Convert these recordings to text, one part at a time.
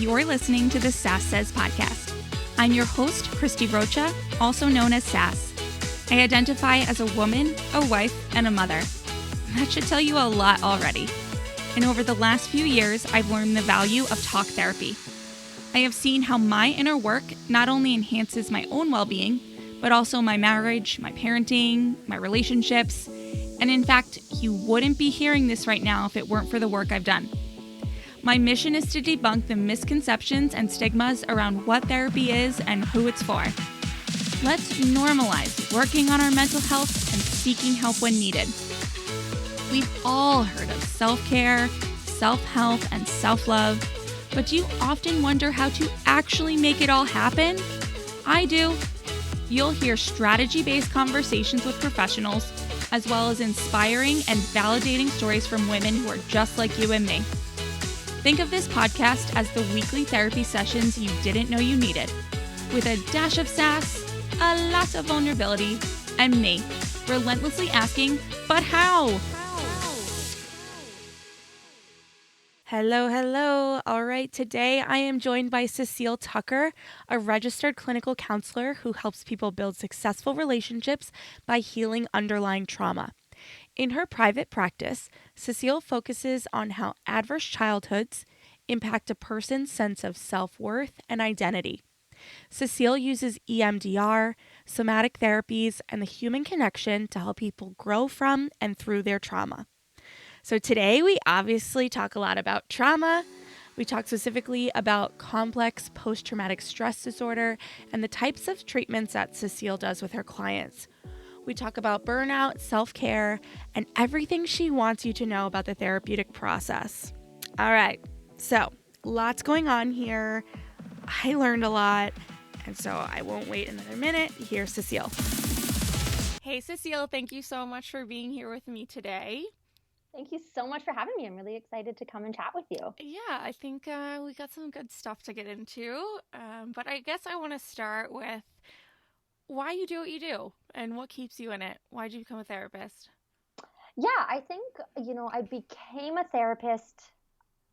You're listening to the Sass Says podcast. I'm your host, Christy Rocha, also known as Sass. I identify as a woman, a wife, and a mother. That should tell you a lot already. And over the last few years, I've learned the value of talk therapy. I have seen how my inner work not only enhances my own well-being, but also my marriage, my parenting, my relationships. And in fact, you wouldn't be hearing this right now if it weren't for the work I've done. My mission is to debunk the misconceptions and stigmas around what therapy is and who it's for. Let's normalize working on our mental health and seeking help when needed. We've all heard of self-care, self-help, and self-love, but do you often wonder how to actually make it all happen? I do. You'll hear strategy-based conversations with professionals, as well as inspiring and validating stories from women who are just like you and me. Think of this podcast as the weekly therapy sessions you didn't know you needed, with a dash of sass, a lot of vulnerability, and me, relentlessly asking, but how? Hello. All right, today I am joined by Cecile Tucker, a registered clinical counselor who helps people build successful relationships by healing underlying trauma. In her private practice, Cecile focuses on how adverse childhoods impact a person's sense of self-worth and identity. Cecile uses EMDR, somatic therapies, and the human connection to help people grow from and through their trauma. So today we obviously talk a lot about trauma. We talk specifically about complex post-traumatic stress disorder and the types of treatments that Cecile does with her clients. We talk about burnout, self-care, and everything she wants you to know about the therapeutic process. All right, so lots going on here. I learned a lot, and so I won't wait another minute. Here's Cecile. Hey, Cecile, thank you so much for being here with me today. Thank you so much for having me. I'm really excited to come and chat with you. Yeah, I think we got some good stuff to get into, but I guess I want to start with why you do what you do and what keeps you in it. Why did you become a therapist? Yeah, I think, I became a therapist.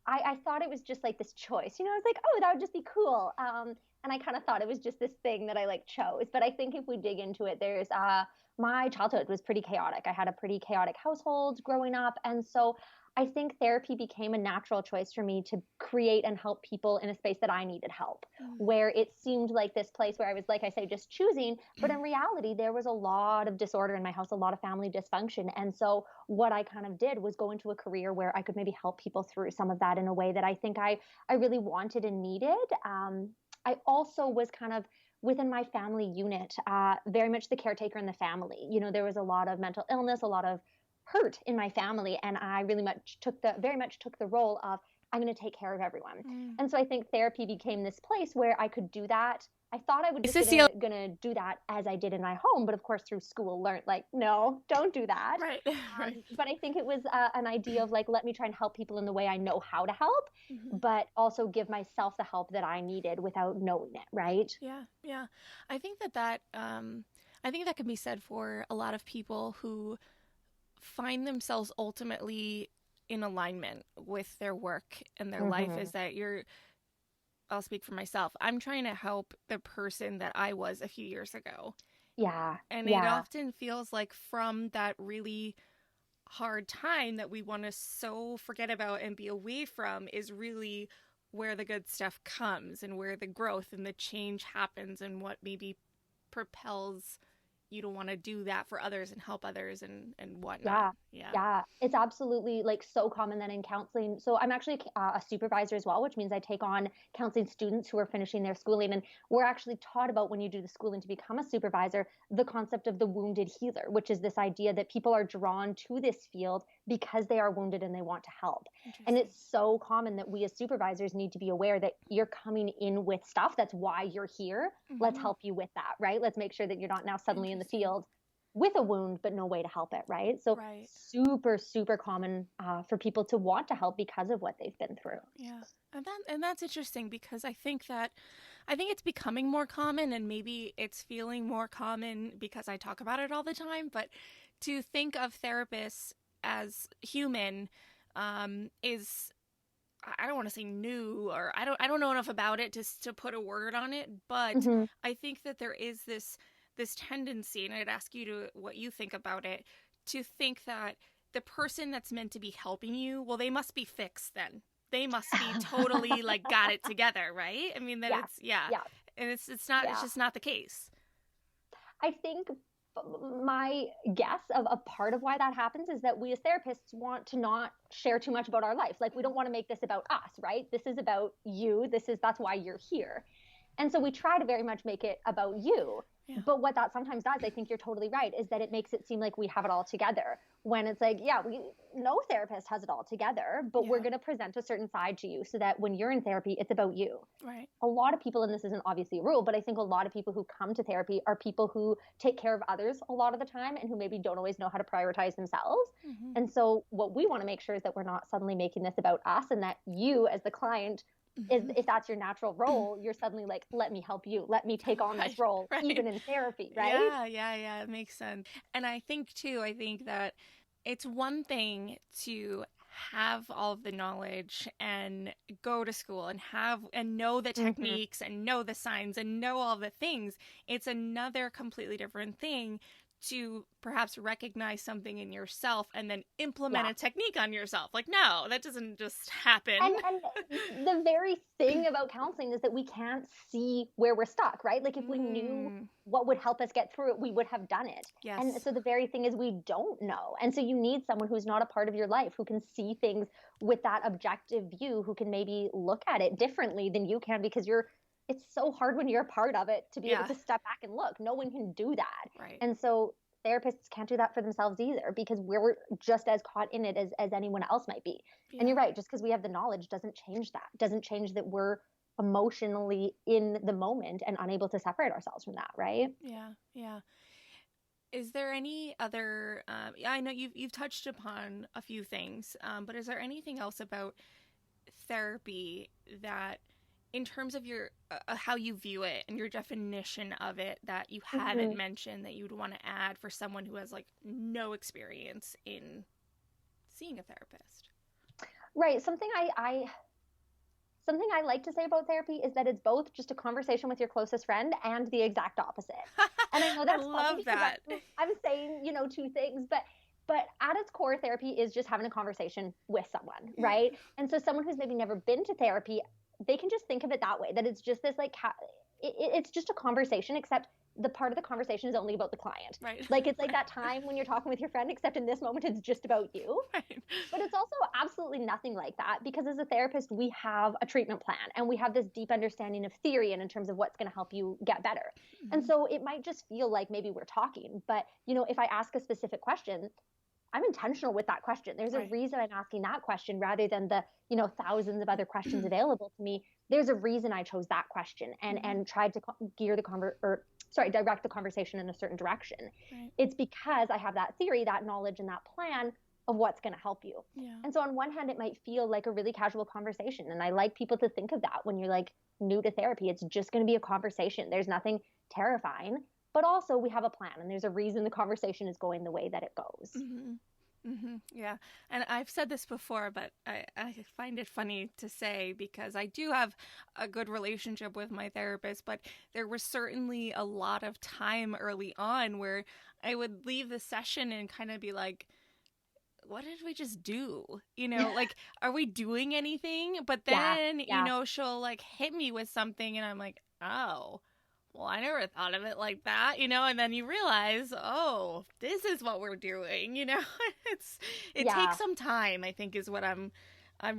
I thought it was just like this choice. I was like, oh, that would just be cool. And I kind of thought it was just this thing that I chose. But I think if we dig into it, there's my childhood was pretty chaotic. I had a pretty chaotic household growing up. And so I think therapy became a natural choice for me to create and help people in a space that I needed help, where it seemed like this place where I was, like I say, just choosing. But in reality, there was a lot of disorder in my house, a lot of family dysfunction. And so what I kind of did was go into a career where I could maybe help people through some of that in a way that I think I really wanted and needed. I also was kind of within my family unit, very much the caretaker in the family. There was a lot of mental illness, a lot of hurt in my family, and I very much took the role of I'm going to take care of everyone. And so I think therapy became this place where I could do that. I thought I would just going to do that as I did in my home, but of course through school learned like, no, don't do that. Right. But I think it was an idea of like, let me try and help people in the way I know how to help, but also give myself the help that I needed without knowing it. Right. Yeah. I think that can be said for a lot of people who find themselves ultimately in alignment with their work and their life, is that I'll speak for myself. I'm trying to help the person that I was a few years ago. Yeah. And it often feels like from that really hard time that we want to so forget about and be away from is really where the good stuff comes and where the growth and the change happens and what maybe propels you to want to do that for others and help others and whatnot. Yeah. It's absolutely like so common that in counseling. So I'm actually a supervisor as well, which means I take on counseling students who are finishing their schooling. And we're actually taught about when you do the schooling to become a supervisor, the concept of the wounded healer, which is this idea that people are drawn to this field because they are wounded and they want to help. And it's so common that we as supervisors need to be aware that you're coming in with stuff. That's why you're here. Let's help you with that, right? Let's make sure that you're not now suddenly in the field with a wound, but no way to help it, right? So super, super common for people to want to help because of what they've been through. Yeah. And that's interesting because I think it's becoming more common, and maybe it's feeling more common because I talk about it all the time, but to think of therapists as human is I don't want to say new, or I don't know enough about it to put a word on it, but Mm-hmm. I think that there is this tendency, and I'd ask you to what you think about it, to think that the person that's meant to be helping you, well, they must be fixed then. They must be totally like got it together, right? I mean, that Yeah. it's yeah. Yeah. And it's not, it's Yeah. just not the case. I think my guess of a part of why that happens is that we as therapists want to not share too much about our life. Like, we don't want to make this about us, right? This is about you. That's why you're here. And so we try to very much make it about you. Yeah. But what that sometimes does, I think you're totally right, is that it makes it seem like we have it all together, when it's like, yeah, no therapist has it all together, but we're going to present a certain side to you so that when you're in therapy, it's about you. Right. A lot of people, and this isn't obviously a rule, but I think a lot of people who come to therapy are people who take care of others a lot of the time and who maybe don't always know how to prioritize themselves. Mm-hmm. And so what we want to make sure is that we're not suddenly making this about us, and that you as the client, Mm-hmm. if that's your natural role, you're suddenly like, let me help you. Let me take on this role, even in therapy, right? Yeah. It makes sense. And I think that it's one thing to have all of the knowledge and go to school and know the techniques and know the signs and know all the things. It's another completely different thing to perhaps recognize something in yourself and then implement a technique on yourself. Like, no, that doesn't just happen. And the very thing about counseling is that we can't see where we're stuck, right? Like, if we knew what would help us get through it, we would have done it. Yes. And so the very thing is we don't know. And so you need someone who's not a part of your life, who can see things with that objective view, who can maybe look at it differently than you can, because it's so hard when you're a part of it to be able to step back and look. No one can do that. Right. And so therapists can't do that for themselves either, because we're just as caught in it as anyone else might be. Yeah. And you're right, just because we have the knowledge doesn't change that. Doesn't change that we're emotionally in the moment and unable to separate ourselves from that, right? Yeah. Is there any other, I know you've touched upon a few things, but is there anything else about therapy that, in terms of your how you view it and your definition of it, that you haven't mentioned that you'd want to add for someone who has like no experience in seeing a therapist? Right. Something I like to say about therapy is that it's both just a conversation with your closest friend and the exact opposite. And I know that's I love that. I'm saying, two things, but at its core, therapy is just having a conversation with someone, right? And so someone who's maybe never been to therapy, they can just think of it that way, that it's just this like, it's just a conversation, except the part of the conversation is only about the client. Right. Like, it's like that time when you're talking with your friend, except in this moment, it's just about you. Right. But it's also absolutely nothing like that, because as a therapist, we have a treatment plan and we have this deep understanding of theory and in terms of what's going to help you get better. And so it might just feel like maybe we're talking, but if I ask a specific question, I'm intentional with that question. There's a reason I'm asking that question rather than the, thousands of other questions available to me. There's a reason I chose that question and tried to direct the conversation in a certain direction. Right. It's because I have that theory, that knowledge, and that plan of what's going to help you. Yeah. And so on one hand, it might feel like a really casual conversation. And I like people to think of that when you're like new to therapy. It's just going to be a conversation. There's nothing terrifying. But also we have a plan, and there's a reason the conversation is going the way that it goes. Yeah. And I've said this before, but I find it funny to say, because I do have a good relationship with my therapist, but there was certainly a lot of time early on where I would leave the session and kind of be like, what did we just do? Like, are we doing anything? But then, she'll like hit me with something and I'm like, oh, well, I never thought of it like that, and then you realize, oh, this is what we're doing, it takes some time, I think, is what I'm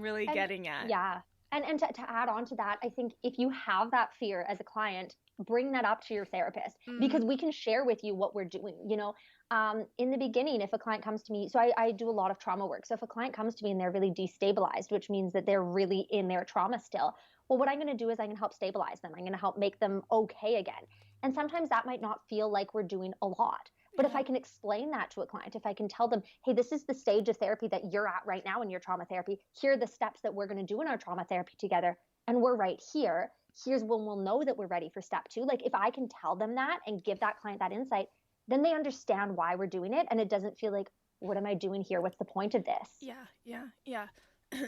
really getting at. Yeah. And to add on to that, I think if you have that fear as a client, bring that up to your therapist, because we can share with you what we're doing. In the beginning, if a client comes to me, so I do a lot of trauma work. So if a client comes to me and they're really destabilized, which means that they're really in their trauma still, well, what I'm going to do is I'm going to help stabilize them. I'm going to help make them okay again. And sometimes that might not feel like we're doing a lot. But if I can explain that to a client, if I can tell them, hey, this is the stage of therapy that you're at right now in your trauma therapy. Here are the steps that we're going to do in our trauma therapy together. And we're right here. Here's when we'll know that we're ready for step 2. Like, if I can tell them that and give that client that insight, then they understand why we're doing it. And it doesn't feel like, what am I doing here? What's the point of this? Yeah.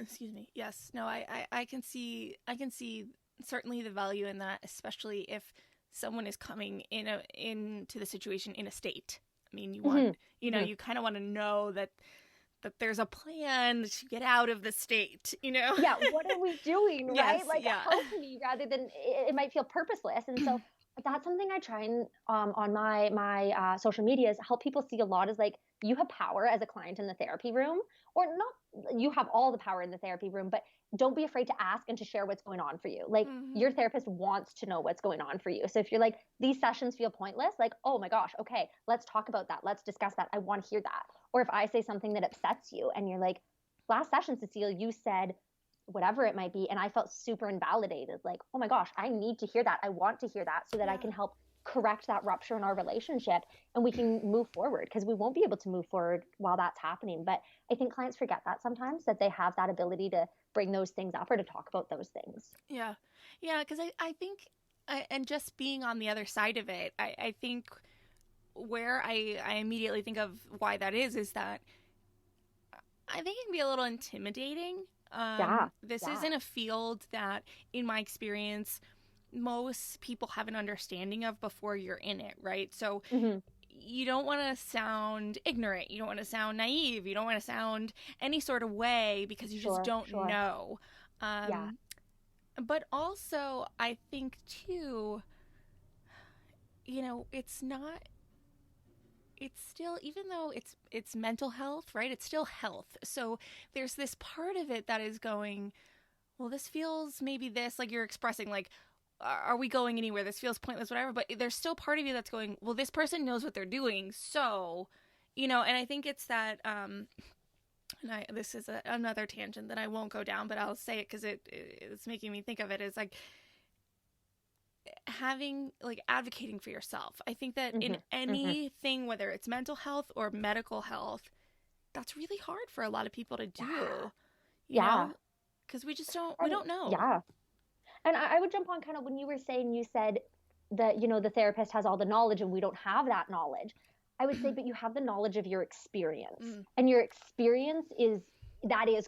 Excuse me. Yes. No, I can see certainly the value in that, especially if someone is coming into the situation in a state. I mean, you want, you kind of want to know that there's a plan to get out of the state, Yeah, what are we doing, right? Yes, Like, yeah. help me, rather than it might feel purposeless. And so that's something I try and on my social media is help people see a lot as like, you have power as a client in the therapy room, or not, you have all the power in the therapy room, but don't be afraid to ask and to share what's going on for you. Like, your therapist wants to know what's going on for you. So if you're like, these sessions feel pointless, like, oh my gosh, okay, let's talk about that. Let's discuss that. I want to hear that. Or if I say something that upsets you and you're like, last session, Cecile, you said whatever it might be, and I felt super invalidated. Like, oh my gosh, I need to hear that. I want to hear that so that I can help correct that rupture in our relationship and we can move forward, because we won't be able to move forward while that's happening. But I think clients forget that sometimes, that they have that ability to bring those things up or to talk about those things. Yeah. Yeah. Because I think, and just being on the other side of it, I think where I immediately think of why that is that I think it can be a little intimidating. This isn't a field that, in my experience, most people have an understanding of before you're in it, right? So you don't want to sound ignorant. You don't want to sound naive. You don't want to sound any sort of way because you just don't know. But also, I think, too, it's still, even though it's mental health, right? It's still health. So there's this part of it that is going, well, this feels maybe this, like you're expressing, like, are we going anywhere? This feels pointless, whatever. But there's still part of you that's going, well, this person knows what they're doing. So, and I think it's that, this is another tangent that I won't go down, but I'll say it because it's making me think of it, is like having, like, advocating for yourself. I think that in anything, whether it's mental health or medical health, that's really hard for a lot of people to do. You know? Because we just don't know. Yeah. And I would jump on kind of when you were saying, you said that, the therapist has all the knowledge and we don't have that knowledge. I would say, but you have the knowledge of your experience, and your experience is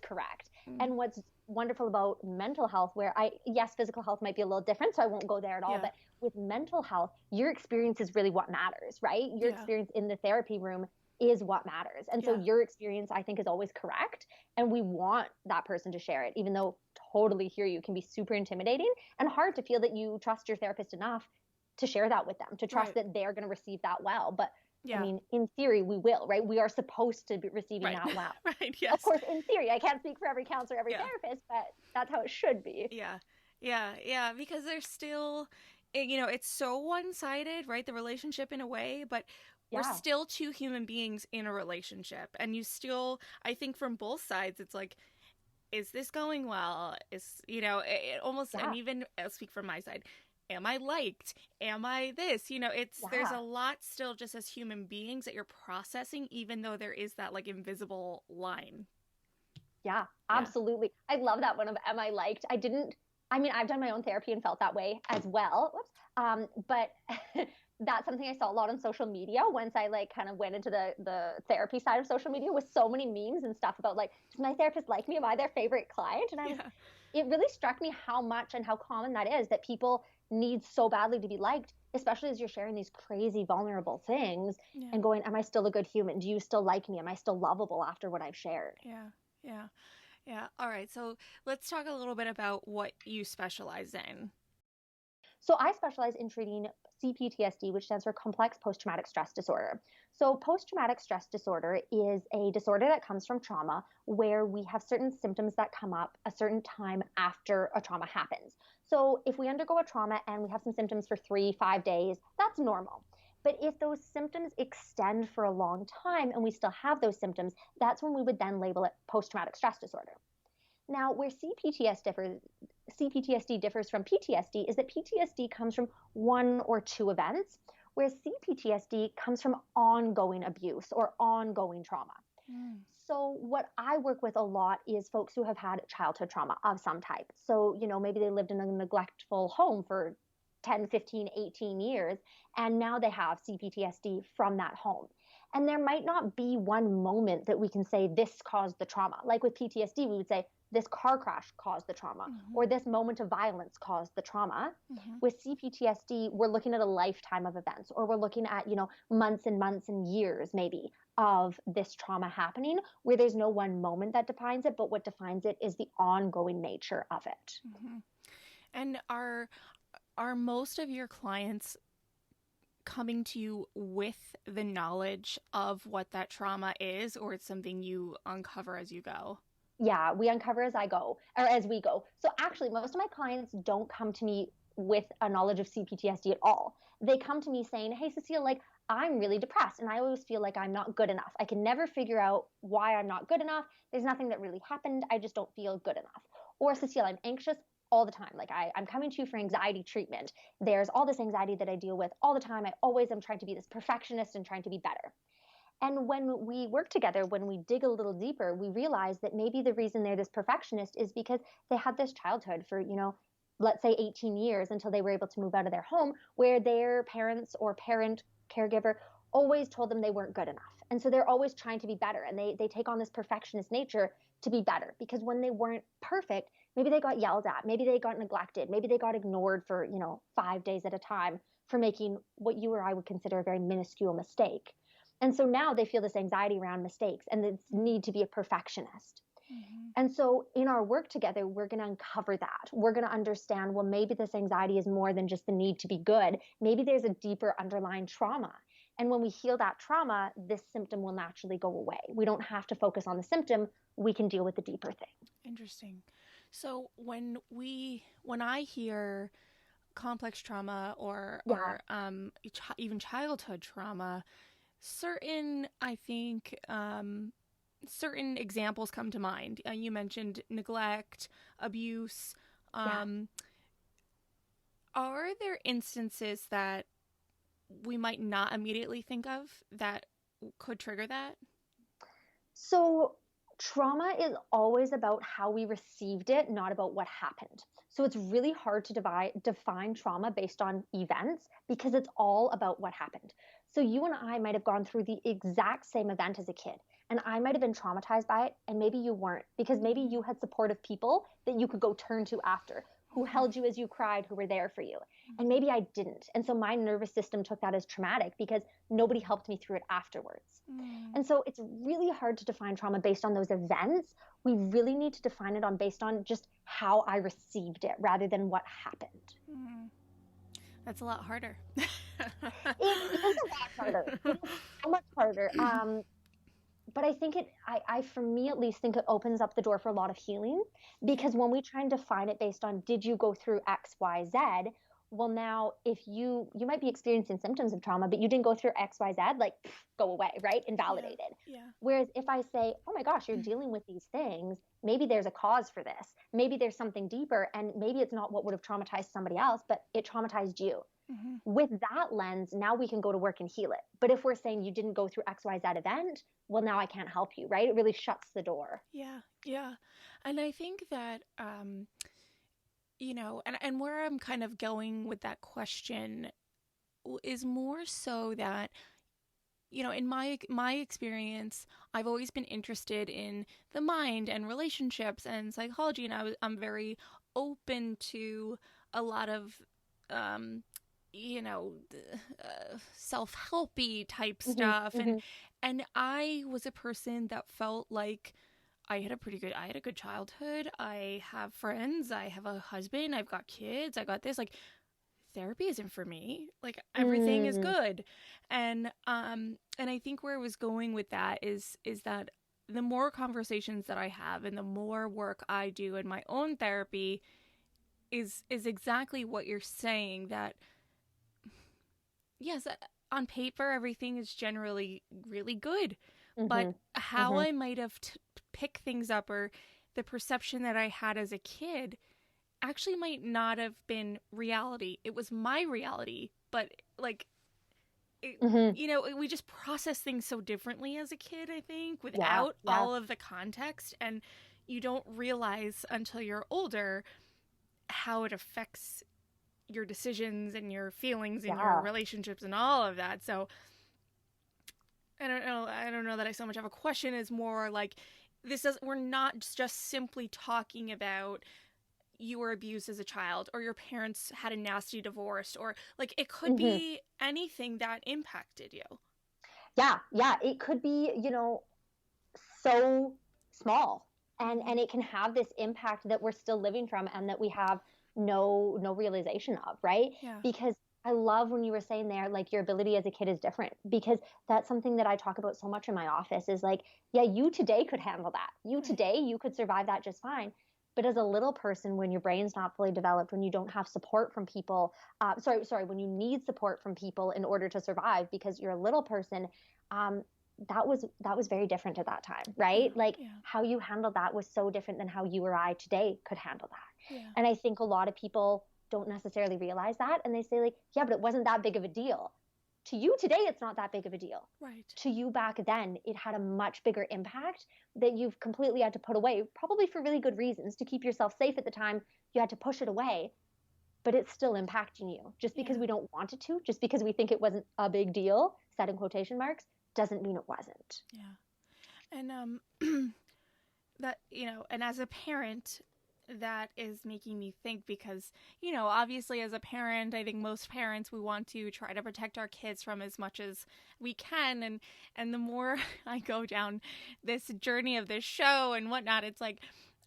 correct. And what's wonderful about mental health, where yes, physical health might be a little different, so I won't go there at all. But with mental health, your experience is really what matters, right? Your experience in the therapy room is what matters. And so your experience, I think, is always correct. And we want that person to share it, even though totally hear you can be super intimidating and hard to feel that you trust your therapist enough to share that with them, to trust that they're going to receive that well. But I mean, in theory, we will, right? We are supposed to be receiving that well. Right, yes. Of course, in theory, I can't speak for every counselor, every therapist, but that's how it should be. Yeah, because there's still, it's so one-sided, right? The relationship in a way, but we're still two human beings in a relationship. And you still, I think from both sides, it's like, is this going well? Is, it almost, and even I'll speak from my side, am I liked? Am I this? There's a lot still just as human beings that you're processing, even though there is that, like, invisible line. Yeah, absolutely. I love that one of, am I liked? I've done my own therapy and felt that way as well. But that's something I saw a lot on social media once I kind of went into the therapy side of social media, with so many memes and stuff about, like, does my therapist like me? Am I their favorite client? And it really struck me how much and how common that is, that people need so badly to be liked, especially as you're sharing these crazy vulnerable things and going, am I still a good human? Do you still like me? Am I still lovable after what I've shared? Yeah. All right. So let's talk a little bit about what you specialize in. So I specialize in treating CPTSD, which stands for complex post-traumatic stress disorder. So post-traumatic stress disorder is a disorder that comes from trauma, where we have certain symptoms that come up a certain time after a trauma happens. So if we undergo a trauma and we have some symptoms for 3-5 days, that's normal. But if those symptoms extend for a long time and we still have those symptoms, that's when we would then label it post-traumatic stress disorder. Now, where CPTSD differs from PTSD is that PTSD comes from one or two events, whereas CPTSD comes from ongoing abuse or ongoing trauma. So what I work with a lot is folks who have had childhood trauma of some type. So, maybe they lived in a neglectful home for 10, 15, 18 years. And now they have CPTSD from that home. And there might not be one moment that we can say this caused the trauma. Like with PTSD, we would say this car crash caused the trauma, or this moment of violence caused the trauma. With CPTSD, we're looking at a lifetime of events, or we're looking at, months and months and years maybe of this trauma happening, where there's no one moment that defines it, but what defines it is the ongoing nature of it. And are most of your clients coming to you with the knowledge of what that trauma is, or it's something you uncover as you go? Yeah, we uncover as we go. So actually, most of my clients don't come to me with a knowledge of CPTSD at all. They come to me saying, hey, Cecile, like, I'm really depressed and I always feel like I'm not good enough. I can never figure out why I'm not good enough. There's nothing that really happened. I just don't feel good enough. Or Cecile, I'm anxious all the time. Like I'm coming to you for anxiety treatment. There's all this anxiety that I deal with all the time. I always am trying to be this perfectionist and trying to be better. And when we work together, when we dig a little deeper, we realize that maybe the reason they're this perfectionist is because they had this childhood for, let's say 18 years until they were able to move out of their home, where their parents or parent caregiver always told them they weren't good enough. And so they're always trying to be better. And they take on this perfectionist nature to be better, because when they weren't perfect, maybe they got yelled at, maybe they got neglected, maybe they got ignored for, 5 days at a time for making what you or I would consider a very minuscule mistake. And so now they feel this anxiety around mistakes and this need to be a perfectionist. And so in our work together, we're going to uncover that. We're going to understand, well, maybe this anxiety is more than just the need to be good. Maybe there's a deeper underlying trauma. And when we heal that trauma, this symptom will naturally go away. We don't have to focus on the symptom. We can deal with the deeper thing. Interesting. So when I hear complex trauma or even childhood trauma, certain examples come to mind. You mentioned neglect, abuse. Are there instances that we might not immediately think of that could trigger that? So trauma is always about how we received it, not about what happened. So it's really hard to define trauma based on events, because it's all about what happened. So you and I might have gone through the exact same event as a kid, and I might have been traumatized by it, and maybe you weren't, because maybe you had supportive people that you could go turn to after, who held you as you cried, who were there for you. And maybe I didn't. And so my nervous system took that as traumatic because nobody helped me through it afterwards. And so it's really hard to define trauma based on those events. We really need to define it based on just how I received it rather than what happened. That's a lot harder. It is a lot harder. It's so much harder. But I think I, for me at least, think it opens up the door for a lot of healing, because when we try and define it based on, did you go through X, Y, Z? Well, now if you might be experiencing symptoms of trauma, but you didn't go through X, Y, Z, like go away, right? Invalidated. Yeah. Whereas if I say, oh my gosh, you're dealing with these things, maybe there's a cause for this. Maybe there's something deeper, and maybe it's not what would have traumatized somebody else, but it traumatized you. With that lens, now we can go to work and heal it. But if we're saying you didn't go through XYZ event, well, now I can't help you, right? It really shuts the door. Yeah. And I think that, and where I'm kind of going with that question is more so that, in my experience, I've always been interested in the mind and relationships and psychology, and I'm very open to a lot of self-helpy type stuff. And I was a person that felt like I had a good childhood. I have friends. I have a husband. I've got kids. I got this. Like, therapy isn't for me. Like, everything is good. And I think where I was going with that is that the more conversations that I have and the more work I do in my own therapy is exactly what you're saying, that yes, on paper, everything is generally really good, but how I might have picked things up, or the perception that I had as a kid, actually might not have been reality. It was my reality, but like, we just process things so differently as a kid, I think, without all of the context, and you don't realize until you're older how it affects your decisions and your feelings and Yeah. your relationships and all of that. So I don't know that I so much have a question. Is more like we're not just simply talking about you were abused as a child or your parents had a nasty divorce, or like it could be anything that impacted you. Yeah, it could be, so small, and it can have this impact that we're still living from and that we have no realization of, right? Yeah. Because I love when you were saying there, like your ability as a kid is different, because that's something that I talk about so much in my office is like, yeah, you today could handle that. You today, you could survive that just fine. But as a little person, when your brain's not fully developed, when you don't have support from people, when you need support from people in order to survive because you're a little person, um, that was very different at that time, right? Like how you handled that was so different than how you or I today could handle that. Yeah. And I think a lot of people don't necessarily realize that, and they say like, yeah, but it wasn't that big of a deal. To you today, it's not that big of a deal. Right. To you back then, it had a much bigger impact that you've completely had to put away, probably for really good reasons. To keep yourself safe at the time, you had to push it away, but it's still impacting you. Just because we don't want it to, just because we think it wasn't a big deal, set in quotation marks, doesn't mean it wasn't. Yeah. And that, and as a parent, that is making me think because, obviously as a parent, I think most parents, we want to try to protect our kids from as much as we can. And the more I go down this journey of this show and whatnot, it's like,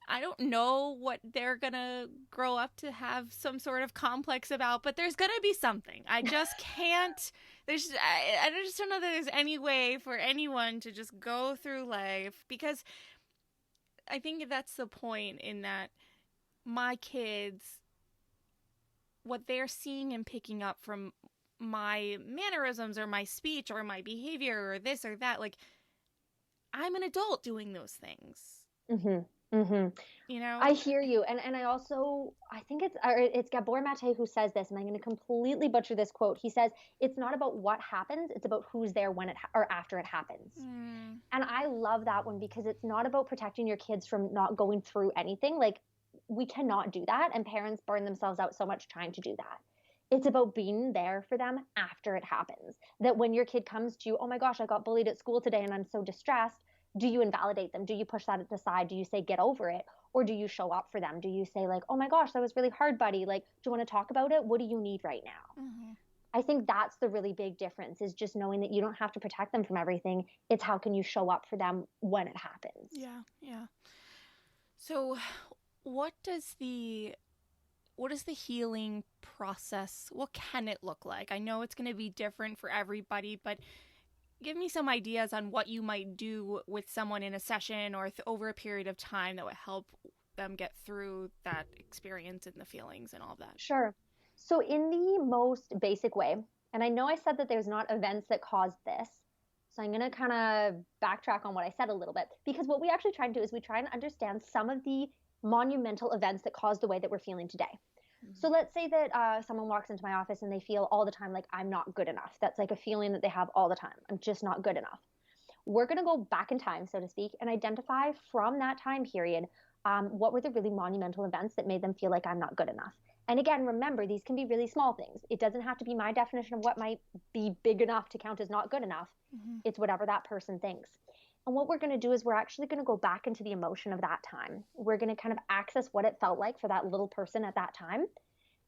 I don't know what they're going to grow up to have some sort of complex about, but there's going to be something. I just can't, I just don't know that there's any way for anyone to just go through life, because I think that's the point, in that my kids, what they're seeing and picking up from my mannerisms or my speech or my behavior or this or that, like, I'm an adult doing those things. I hear you. And I think it's Gabor Mate who says this, and I'm going to completely butcher this quote. He says, it's not about what happens, it's about who's there when or after it happens. And I love that one, because it's not about protecting your kids from not going through anything. Like, we cannot do that, and parents burn themselves out so much trying to do that. It's about being there for them after it happens. That when your kid comes to you, oh my gosh, I got bullied at school today and I'm so distressed, do you invalidate them? Do you push that at the side? Do you say, get over it? Or do you show up for them? Do you say like, oh my gosh, that was really hard, buddy. Like, do you want to talk about it? What do you need right now? I think that's the really big difference, is just knowing that you don't have to protect them from everything. It's how can you show up for them when it happens. Yeah. So what does the healing process, what can it look like? I know it's going to be different for everybody, but give me some ideas on what you might do with someone in a session or over a period of time that would help them get through that experience and the feelings and all of that. Sure. So in the most basic way, and I know I said that there's not events that cause this, so I'm going to kind of backtrack on what I said a little bit, because what we actually try to do is we try and understand some of the monumental events that cause the way that we're feeling today. So let's say that someone walks into my office and they feel all the time like I'm not good enough. That's like a feeling that they have all the time. I'm just not good enough. We're going to go back in time, so to speak, and identify from that time period what were the really monumental events that made them feel like I'm not good enough. And again, remember, these can be really small things. It doesn't have to be my definition of what might be big enough to count as not good enough. It's whatever that person thinks. And what we're going to do is we're actually going to go back into the emotion of that time. We're going to kind of access what it felt like for that little person at that time.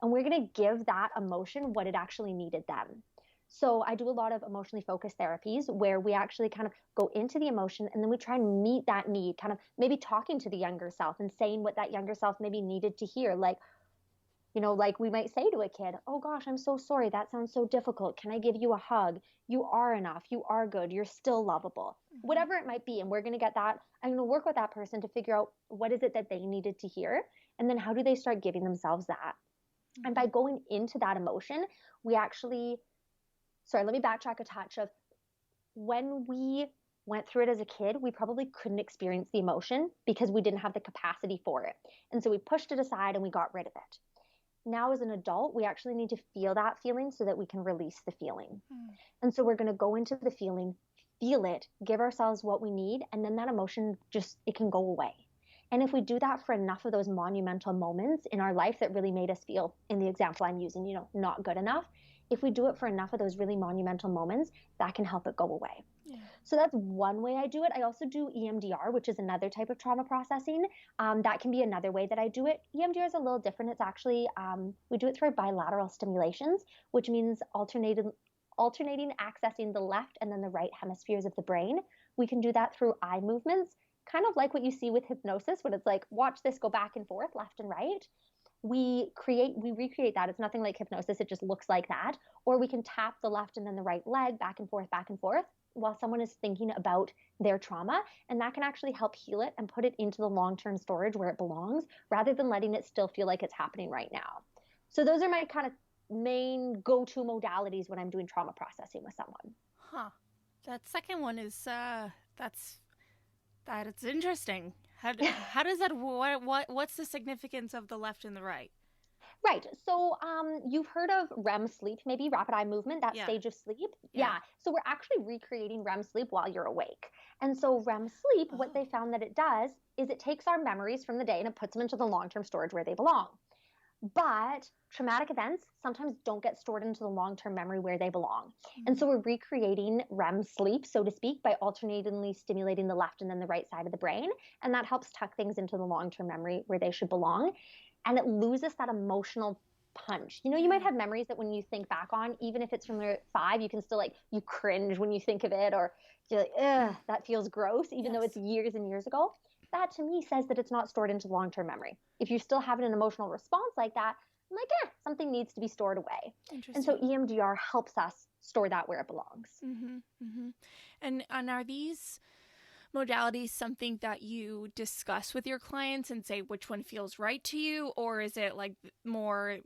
And we're going to give that emotion what it actually needed them. So I do a lot of emotionally focused therapies where we actually kind of go into the emotion and then we try and meet that need, kind of maybe talking to the younger self and saying what that younger self maybe needed to hear. Like, like we might say to a kid, oh gosh, I'm so sorry. That sounds so difficult. Can I give you a hug? You are enough. You are good. You're still lovable. Whatever it might be. And we're going to get that. I'm going to work with that person to figure out what is it that they needed to hear. And then how do they start giving themselves that? And by going into that emotion, we actually, let me backtrack a touch of when we went through it as a kid, we probably couldn't experience the emotion because we didn't have the capacity for it. And so we pushed it aside and we got rid of it. Now as an adult, we actually need to feel that feeling so that we can release the feeling. And so we're going to go into the feeling, feel it, give ourselves what we need, and then that emotion it can go away. And if we do that for enough of those monumental moments in our life that really made us feel, in the example I'm using, not good enough, if we do it for enough of those really monumental moments, that can help it go away. Yeah. So that's one way I do it. I also do EMDR, which is another type of trauma processing. That can be another way that I do it. EMDR is a little different. It's actually, we do it through bilateral stimulations, which means alternating accessing the left and then the right hemispheres of the brain. We can do that through eye movements, kind of like what you see with hypnosis, when it's like, watch this go back and forth, left and right. We recreate that. It's nothing like hypnosis. It just looks like that. Or we can tap the left and then the right leg back and forth while someone is thinking about their trauma. And that can actually help heal it and put it into the long-term storage where it belongs, rather than letting it still feel like it's happening right now. So those are my kind of main go-to modalities when I'm doing trauma processing with someone. Huh. That second one is, it's interesting. How does that, what's the significance of the left and the right? Right. So you've heard of REM sleep, maybe rapid eye movement, that stage of sleep. Yeah. So we're actually recreating REM sleep while you're awake. And so REM sleep, what they found that it does is it takes our memories from the day and it puts them into the long-term storage where they belong. But traumatic events sometimes don't get stored into the long-term memory where they belong. And so we're recreating REM sleep, so to speak, by alternatingly stimulating the left and then the right side of the brain. And that helps tuck things into the long-term memory where they should belong. And it loses that emotional punch. You might have memories that when you think back on, even if it's from the 5, you can still you cringe when you think of it, or you're like, ugh, that feels gross, even though it's years and years ago. That to me says that it's not stored into long-term memory. If you're still having an emotional response like that, I'm like, something needs to be stored away. And so EMDR helps us store that where it belongs. Mm-hmm, mm-hmm. And are these modalities something that you discuss with your clients and say which one feels right to you, or is it like more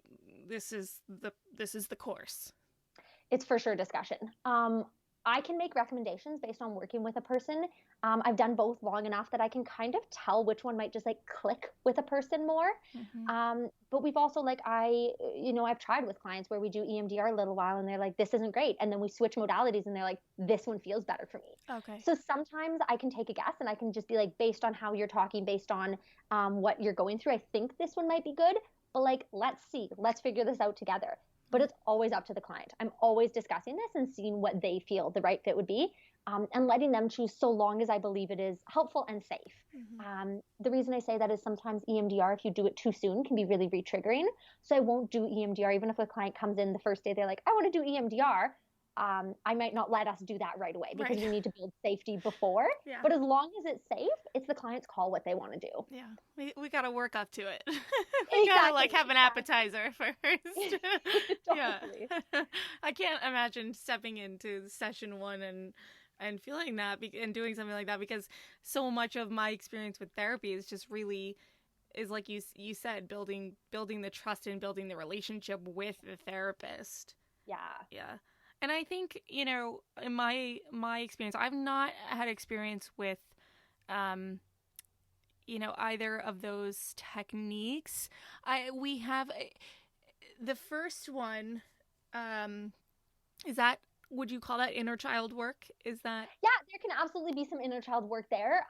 this is the course? It's for sure discussion. I can make recommendations based on working with a person. I've done both long enough that I can kind of tell which one might just click with a person more. But we've also I've tried with clients where we do EMDR a little while and they're like, this isn't great. And then we switch modalities and they're like, this one feels better for me. Okay. So sometimes I can take a guess and I can just be like, based on how you're talking, based on what you're going through, I think this one might be good. But let's figure this out together. But it's always up to the client. I'm always discussing this and seeing what they feel the right fit would be, and letting them choose so long as I believe it is helpful and safe. The reason I say that is sometimes EMDR, if you do it too soon, can be really re-triggering. So I won't do EMDR, even if a client comes in the first day, they're like, I want to do EMDR. I might not let us do that right away because we need to build safety before. Yeah. But as long as it's safe, it's the client's call what they want to do. Yeah, we got to work up to it. We got to have an appetizer first. Totally. Yeah. I can't imagine stepping into session 1 and feeling that and doing something like that, because so much of my experience with therapy is just really like you said, building the trust and building the relationship with the therapist. Yeah. And I think, in my experience, I've not had experience with, either of those techniques. We have the first one, is that, would you call that inner child work? Is that? Yeah, there can absolutely be some inner child work there.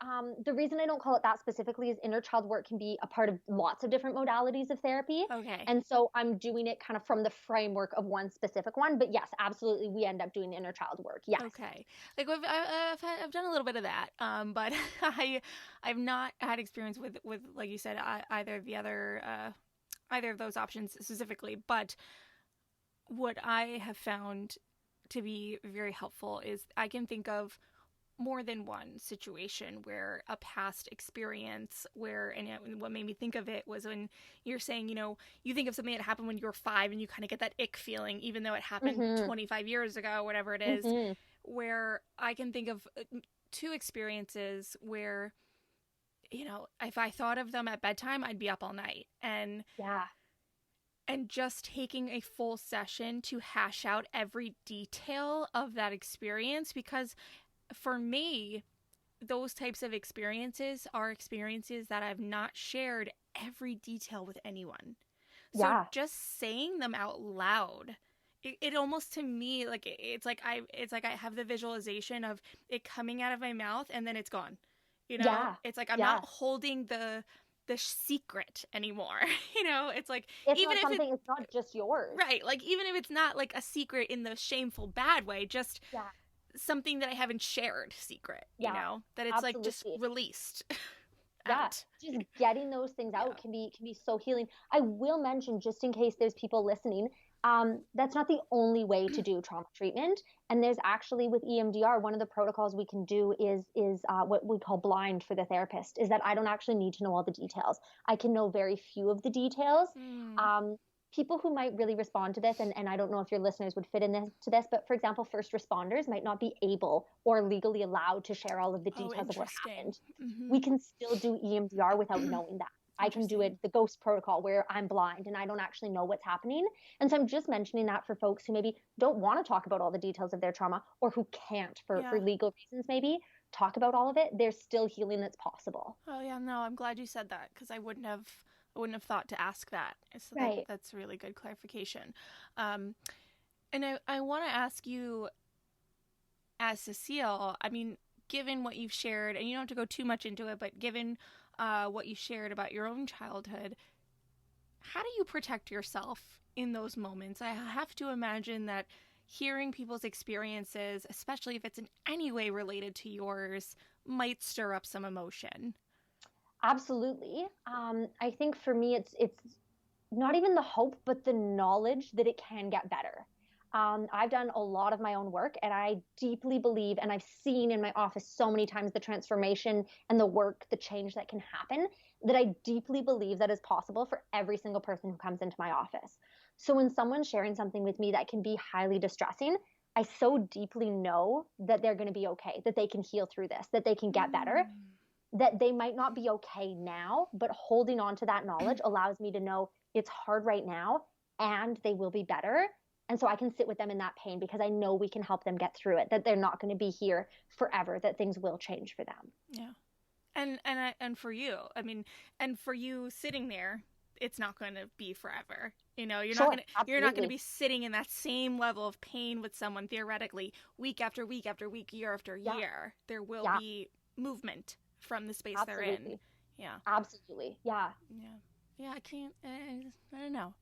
The reason I don't call it that specifically is inner child work can be a part of lots of different modalities of therapy. Okay. And so I'm doing it kind of from the framework of one specific one. But yes, absolutely, we end up doing inner child work. Yes. Okay. I've done a little bit of that, but I've not had experience with like you said, either of those options specifically. But what I have found to be very helpful is I can think of more than one situation where a past experience and what made me think of it was when you're saying, you think of something that happened when you were 5 and you kind of get that ick feeling, even though it happened 25 years ago, whatever it is, where I can think of 2 experiences where, if I thought of them at bedtime, I'd be up all night. And just taking a full session to hash out every detail of that experience, because for me, those types of experiences are experiences that I've not shared every detail with anyone. So just saying them out loud, it almost, to me, it's like I have the visualization of it coming out of my mouth and then it's gone. Yeah. It's like, I'm Yeah. not holding the secret anymore. It's like, It's even not if something, it's not just yours. right, like, even if it's not like a secret in the shameful bad way, just Yeah. something that I haven't shared secret, Yeah. that it's like just Absolutely. released Yeah, out. just getting those things Yeah. out can be so healing. I will mention, just in case there's people listening, that's not the only way to do trauma treatment. And there's actually, with EMDR, one of the protocols we can do is what we call blind for the therapist. Is that I don't actually need to know all the details. I can know very few of the details. Mm. Um, People who might really respond to this, and I don't know if your listeners would fit in this, but for example, first responders might not be able or legally allowed to share all of the Oh, details of what interesting. happened. Mm-hmm. We can still do EMDR without knowing that. I can do it, the ghost protocol, where I'm blind and I don't actually know what's happening. And so I'm just mentioning that for folks who maybe don't want to talk about all the details of their trauma, or who can't for legal reasons, maybe talk about all of it. There's still healing that's possible. Oh yeah, no, I'm glad you said that, because I wouldn't have thought to ask that. So Right. that's really good clarification. And I want to ask you, as Cecile, I mean, given what you've shared, and you don't have to go too much into it, but given what you shared about your own childhood, how do you protect yourself in those moments? I have to imagine that hearing people's experiences, especially if it's in any way related to yours, might stir up some emotion. Absolutely. I think for me, it's not even the hope, but the knowledge that it can get better. I've done a lot of my own work, and I deeply believe, and I've seen in my office so many times, the transformation and the work, the change that can happen, that I deeply believe that is possible for every single person who comes into my office. So when someone's sharing something with me that can be highly distressing, I so deeply know that they're going to be okay, that they can heal through this, that they can get better, that they might not be okay now, but holding on to that knowledge allows me to know it's hard right now and they will be better. And so I can sit with them in that pain, because I know we can help them get through it, that they're not going to be here forever, that things will change for them. Yeah. And for you, I mean, and for you sitting there, it's not going to be forever. You're Sure, not going to be sitting in that same level of pain with someone, theoretically, week after week after week, year after year. There will be movement from the space they're in. Yeah. Absolutely. Yeah. Yeah. I can't. I don't know.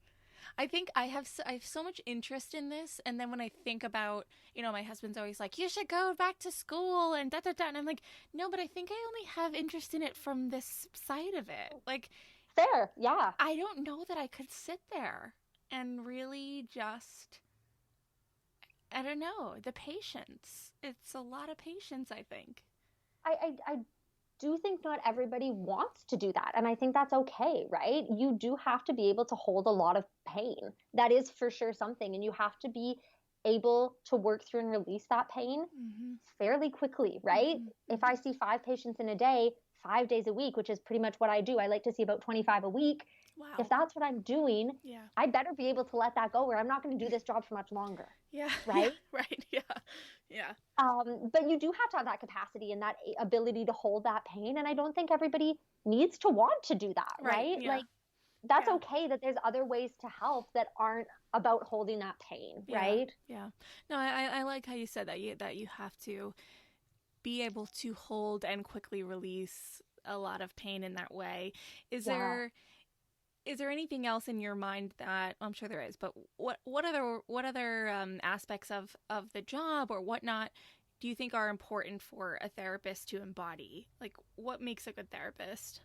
I think I have so much interest in this, and then when I think about, my husband's always like, you should go back to school and da da da, and I'm like, no, but I think I only have interest in it from this side of it. Like, fair, yeah. I don't know that I could sit there and really just, I don't know, the patience. It's a lot of patience, I think. I do think not everybody wants to do that. And I think that's okay, right? You do have to be able to hold a lot of pain. That is for sure something. And you have to be able to work through and release that pain fairly quickly, right? If I see 5 patients in a day, 5 days a week, which is pretty much what I do, I like to see about 25 a week. Wow. If that's what I'm doing, I better be able to let that go, where I'm not going to do this job for much longer. Yeah. Right? Yeah, right. Yeah. Yeah. But you do have to have that capacity and that ability to hold that pain. And I don't think everybody needs to want to do that, right? Yeah. Like, that's okay, that there's other ways to help that aren't about holding that pain, right? Yeah. No, I like how you said that you have to be able to hold and quickly release a lot of pain in that way. Is there anything else in your mind that, I'm sure there is, but what other aspects of the job or whatnot do you think are important for a therapist to embody? Like, what makes a good therapist?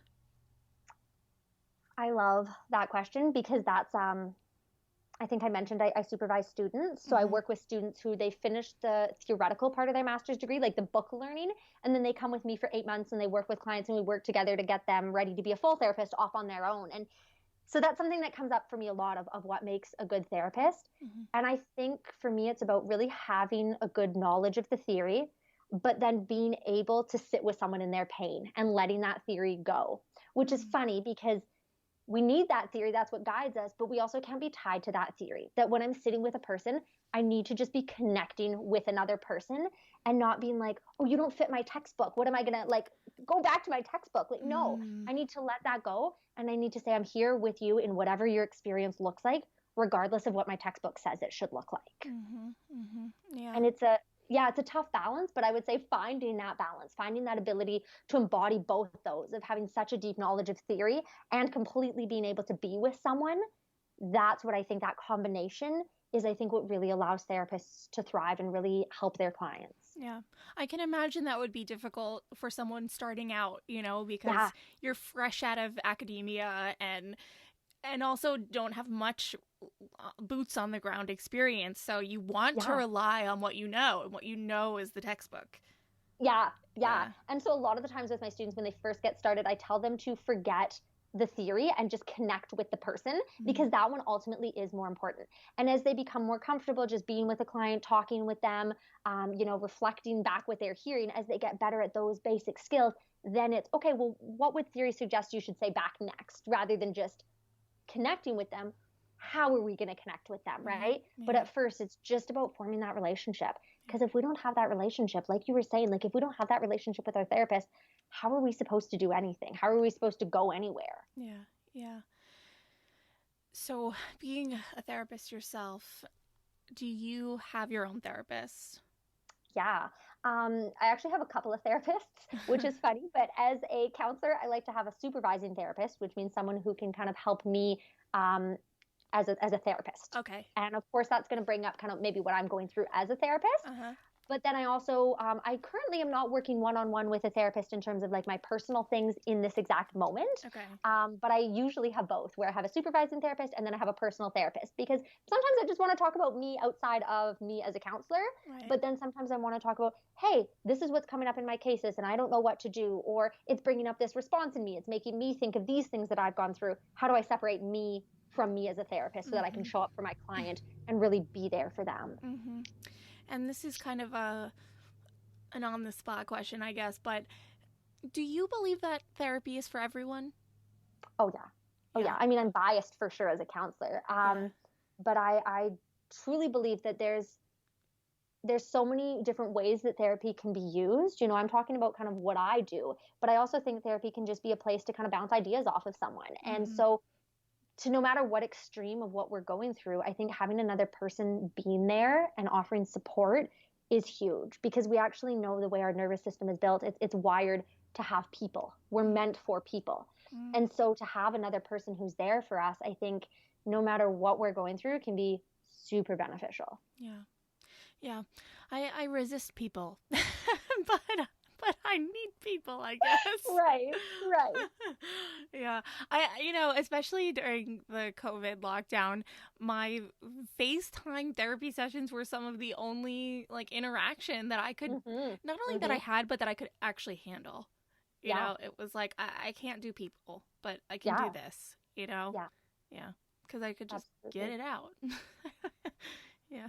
I love that question, because that's I think I mentioned I supervise students. So I work with students who they finish the theoretical part of their master's degree, like the book learning, and then they come with me for 8 months and they work with clients, and we work together to get them ready to be a full therapist off on their own. And so that's something that comes up for me a lot, of what makes a good therapist. And I think for me, it's about really having a good knowledge of the theory, but then being able to sit with someone in their pain and letting that theory go, which is funny, because we need that theory. That's what guides us, but we also can't be tied to that theory. That when I'm sitting with a person, I need to just be connecting with another person and not being like, oh, you don't fit my textbook. What am I going to, like, go back to my textbook? Like, no, I need to let that go. And I need to say, I'm here with you in whatever your experience looks like, regardless of what my textbook says it should look like. Yeah. And Yeah, it's a tough balance, but I would say finding that balance, finding that ability to embody both of those, of having such a deep knowledge of theory and completely being able to be with someone, that's what I think that combination is, I think what really allows therapists to thrive and really help their clients. Yeah. I can imagine that would be difficult for someone starting out, because Yeah. you're fresh out of academia and also don't have much boots on the ground experience. So you want to Yeah. rely on what you know, and what you know is the textbook. Yeah, yeah. Yeah. And so a lot of the times with my students, when they first get started, I tell them to forget the theory and just connect with the person, because that one ultimately is more important. And as they become more comfortable just being with a client, talking with them, reflecting back what they're hearing, as they get better at those basic skills, then it's okay, well, what would theory suggest you should say back next, rather than just connecting with them? How are we going to connect with them, right? Yeah. But at first, it's just about forming that relationship. Because if we don't have that relationship, like you were saying, like if we don't have that relationship with our therapist, how are we supposed to do anything? How are we supposed to go anywhere? Yeah. Yeah. So, being a therapist yourself, do you have your own therapist? Yeah. I actually have a couple of therapists, which is funny. But as a counselor, I like to have a supervising therapist, which means someone who can kind of help me as a therapist. Okay. And of course, that's going to bring up kind of maybe what I'm going through as a therapist. Uh-huh. But then I also, I currently am not working one-on-one with a therapist in terms of like my personal things in this exact moment. Okay. But I usually have both, where I have a supervising therapist and then I have a personal therapist, because sometimes I just want to talk about me outside of me as a counselor. Right. But then sometimes I want to talk about, hey, this is what's coming up in my cases and I don't know what to do, or it's bringing up this response in me. It's making me think of these things that I've gone through. How do I separate me from me as a therapist so that I can show up for my client and really be there for them? Mm-hmm. And this is kind of an on-the-spot question, I guess, but do you believe that therapy is for everyone? Oh, yeah. Oh, yeah. I mean, I'm biased for sure as a counselor. But I truly believe that there's so many different ways that therapy can be used. I'm talking about kind of what I do, but I also think therapy can just be a place to kind of bounce ideas off of someone. And so to no matter what extreme of what we're going through, I think having another person being there and offering support is huge, because we actually know the way our nervous system is built. It's wired to have people. We're meant for people. And so to have another person who's there for us, I think no matter what we're going through, can be super beneficial. Yeah. Yeah. I resist people, but I need people, I guess. Right. Yeah. Especially during the COVID lockdown, my FaceTime therapy sessions were some of the only interaction that I could, not only that I had, but that I could actually handle. You know, it was like, I can't do people, but I can do this, Yeah. Because I could just get it out. Yeah.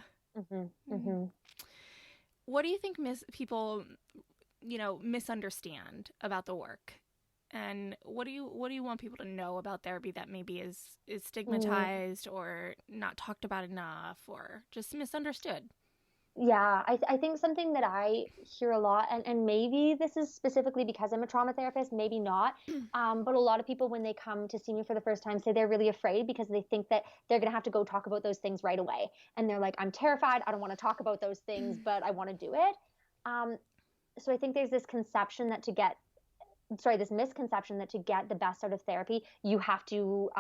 What do you think people, misunderstand about the work? And what do you want people to know about therapy that maybe is stigmatized or not talked about enough or just misunderstood? Yeah, I think something that I hear a lot, and maybe this is specifically because I'm a trauma therapist, maybe not, but a lot of people when they come to see me for the first time say they're really afraid because they think that they're going to have to go talk about those things right away. And they're like, I'm terrified. I don't want to talk about those things, but I want to do it. So I think there's this misconception that to get the best out of therapy, you have to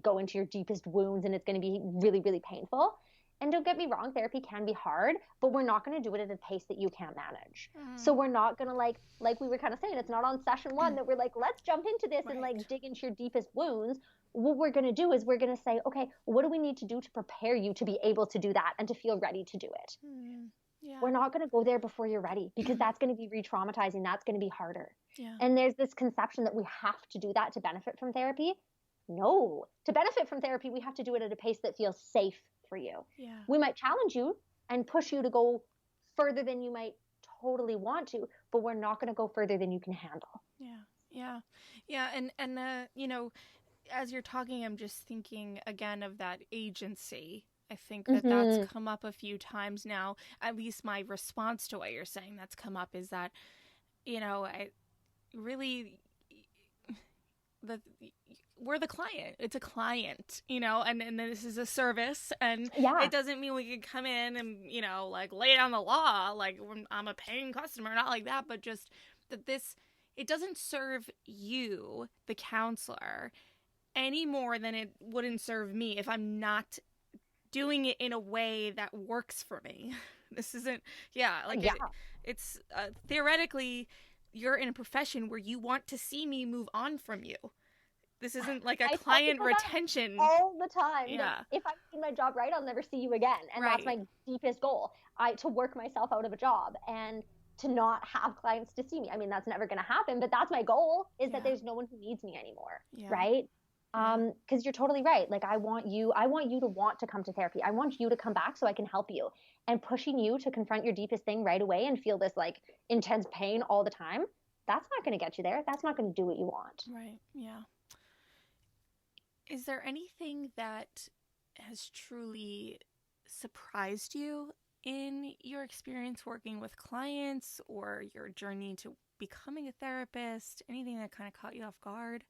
go into your deepest wounds and it's going to be really, really painful. And don't get me wrong, therapy can be hard, but we're not going to do it at a pace that you can't manage. So we're not going to like we were kind of saying, it's not on session one that we're like, let's jump into this and dig into your deepest wounds. What we're going to do is we're going to say, okay, what do we need to do to prepare you to be able to do that and to feel ready to do it? Yeah. We're not going to go there before you're ready, because that's going to be re-traumatizing. That's going to be harder. Yeah. And there's this conception that we have to do that to benefit from therapy. No, to benefit from therapy, we have to do it at a pace that feels safe for you. Yeah. We might challenge you and push you to go further than you might totally want to, but we're not going to go further than you can handle. Yeah. And as you're talking, I'm just thinking again of that agency. I think that that's come up a few times now. At least my response to what you're saying that's come up is that, I really, we're the client. It's a client, and this is a service, and Yeah. it doesn't mean we can come in and, like lay down the law, like when I'm a paying customer, not like that, but just that it doesn't serve you, the counselor, any more than it wouldn't serve me if I'm not doing it in a way that works for me. This isn't, it's theoretically, you're in a profession where you want to see me move on from you. This isn't like a client retention. All the time. Yeah. If I'm doing my job right, I'll never see you again. And that's my deepest goal. To work myself out of a job and to not have clients to see me. I mean, that's never going to happen, but that's my goal, is that there's no one who needs me anymore. Yeah. Right. Because you're totally right. Like, I want you to want to come to therapy. I want you to come back so I can help you. And pushing you to confront your deepest thing right away and feel this like intense pain all the time, that's not going to get you there. That's not going to do what you want. Right. Yeah. Is there anything that has truly surprised you in your experience working with clients or your journey to becoming a therapist? Anything that kind of caught you off guard?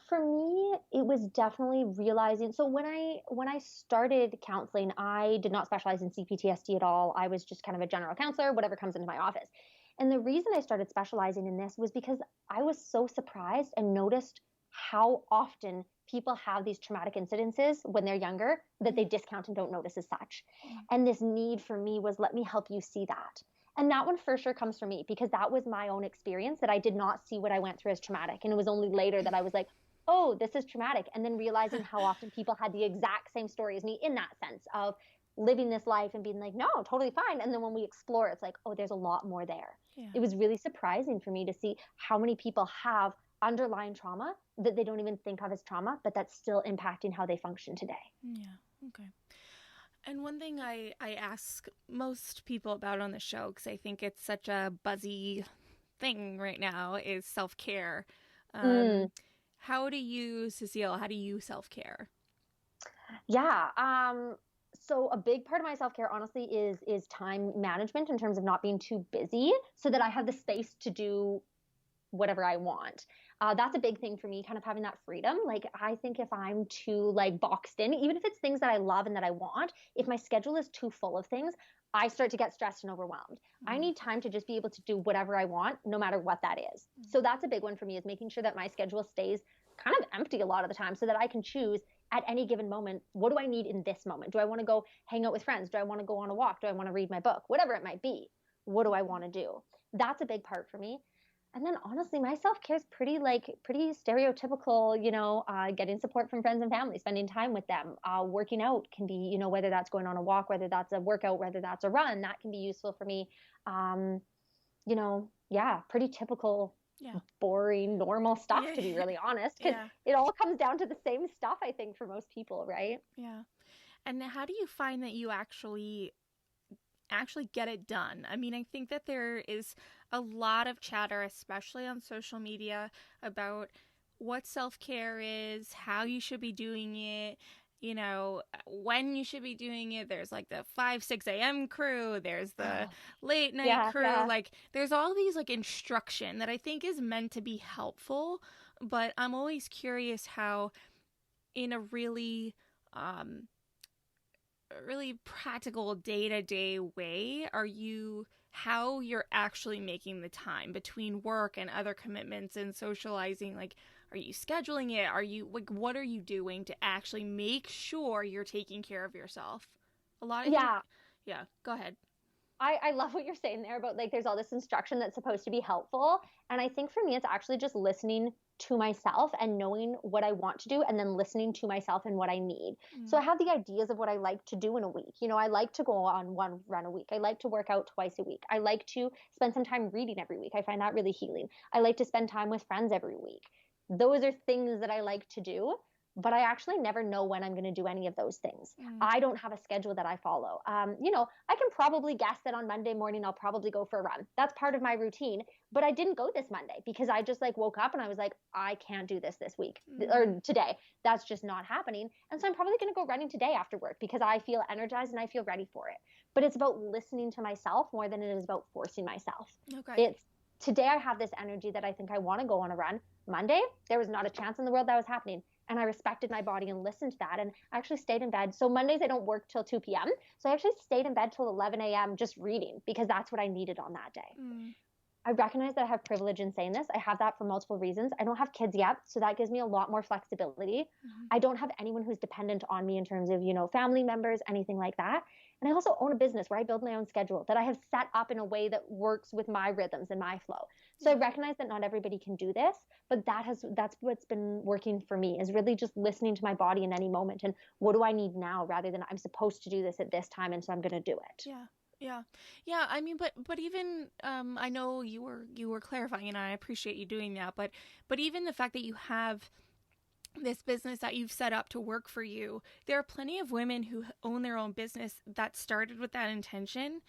For me, it was definitely realizing. So when I started counseling, I did not specialize in CPTSD at all. I was just kind of a general counselor, whatever comes into my office. And the reason I started specializing in this was because I was so surprised and noticed how often people have these traumatic incidences when they're younger that they discount and don't notice as such. And this need for me was, let me help you see that. And that one for sure comes from me, because that was my own experience, that I did not see what I went through as traumatic. And it was only later that I was like, oh, this is traumatic. And then realizing how often people had the exact same story as me in that sense of living this life and being like, no, totally fine. And then when we explore, it's like, oh, there's a lot more there. Yeah. It was really surprising for me to see how many people have underlying trauma that they don't even think of as trauma, but that's still impacting how they function today. Yeah. Okay. And one thing I ask most people about on the show, because I think it's such a buzzy thing right now, is self-care. How do you, Cecile, self-care? Yeah. So a big part of my self-care, honestly, is time management, in terms of not being too busy so that I have the space to do whatever I want. That's a big thing for me, kind of having that freedom. Like, I think if I'm too boxed in, even if it's things that I love and that I want, if my schedule is too full of things, I start to get stressed and overwhelmed. I need time to just be able to do whatever I want, no matter what that is. So that's a big one for me, is making sure that my schedule stays kind of empty a lot of the time, so that I can choose at any given moment, what do I need in this moment? Do I want to go hang out with friends? Do I want to go on a walk? Do I want to read my book? Whatever it might be. What do I want to do? That's a big part for me. And then honestly, my self-care is pretty stereotypical, getting support from friends and family, spending time with them. Working out can be, whether that's going on a walk, whether that's a workout, whether that's a run, that can be useful for me. Pretty typical, boring, normal stuff, to be really honest, because it all comes down to the same stuff, I think, for most people, right? Yeah. And how do you find that you actually get it done? I mean, I think that there is a lot of chatter, especially on social media, about what self-care is, how you should be doing it, when you should be doing it. There's the 5-6 a.m. crew, there's the late night crew. Yeah. There's all these instruction that I think is meant to be helpful, but I'm always curious how, in a really practical day-to-day way, how you're actually making the time between work and other commitments and socializing. Are you scheduling it? Are you what are you doing to actually make sure you're taking care of yourself? A lot of go ahead. I love what you're saying there about there's all this instruction that's supposed to be helpful. And I think for me, it's actually just listening to myself and knowing what I want to do, and then listening to myself and what I need. So I have the ideas of what I like to do in a week. I like to go on one run a week. I like to work out twice a week. I like to spend some time reading every week. I find that really healing. I like to spend time with friends every week. Those are things that I like to do, but I actually never know when I'm going to do any of those things. I don't have a schedule that I follow. I can probably guess that on Monday morning, I'll probably go for a run. That's part of my routine, but I didn't go this Monday because I just woke up and I was like, I can't do this week or today. That's just not happening. And so I'm probably going to go running today after work because I feel energized and I feel ready for it. But it's about listening to myself more than it is about forcing myself. Okay. It's today I have this energy that I think I want to go on a run. Monday, there was not a chance in the world that was happening. And I respected my body and listened to that. And I actually stayed in bed. So Mondays, I don't work till 2 p.m. So I actually stayed in bed till 11 a.m. just reading because that's what I needed on that day. I recognize that I have privilege in saying this. I have that for multiple reasons. I don't have kids yet, so that gives me a lot more flexibility. I don't have anyone who's dependent on me in terms of, family members, anything like that. And I also own a business where I build my own schedule that I have set up in a way that works with my rhythms and my flow. So I recognize that not everybody can do this, but that's what's been working for me, is really just listening to my body in any moment and what do I need now, rather than I'm supposed to do this at this time and so I'm going to do it. Yeah. I mean, but even I know you were clarifying, and I appreciate you doing that. But even the fact that you have this business that you've set up to work for you, there are plenty of women who own their own business that started with that intention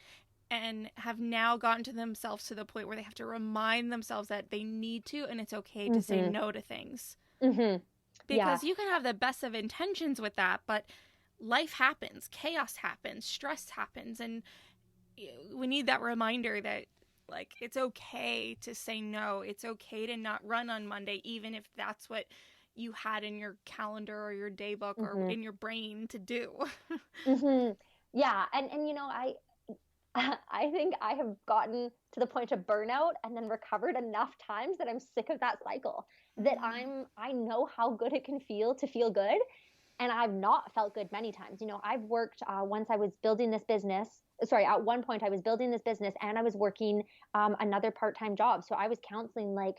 and have now gotten to themselves to the point where they have to remind themselves that they need to, and it's okay to say no to things. Because you can have the best of intentions with that, but life happens, chaos happens, stress happens, and we need that reminder that, like, it's okay to say no. It's okay to not run on Monday, even if that's what you had in your calendar or your day book or in your brain to do. Yeah. And I think I have gotten to the point of burnout and then recovered enough times that I'm sick of that cycle, that I know how good it can feel to feel good. And I've not felt good many times. I've worked once I was building this business. Sorry, at one point I was building this business and I was working another part-time job. So I was counseling like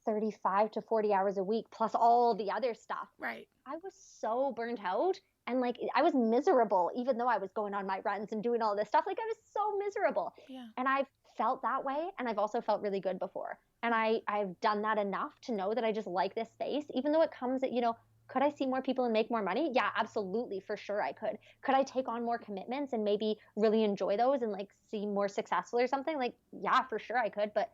35 to 40 hours a week plus all the other stuff. Right. I was so burnt out and like I was miserable, even though I was going on my runs and doing all this stuff. Like I was so miserable. Yeah. And I've felt that way. And I've also felt really good before. And I've done that enough to know that I just like this space, even though it comes at, could I see more people and make more money? Yeah, absolutely. For sure I could. Could I take on more commitments and maybe really enjoy those and like see more successful or something? Like, yeah, for sure I could. But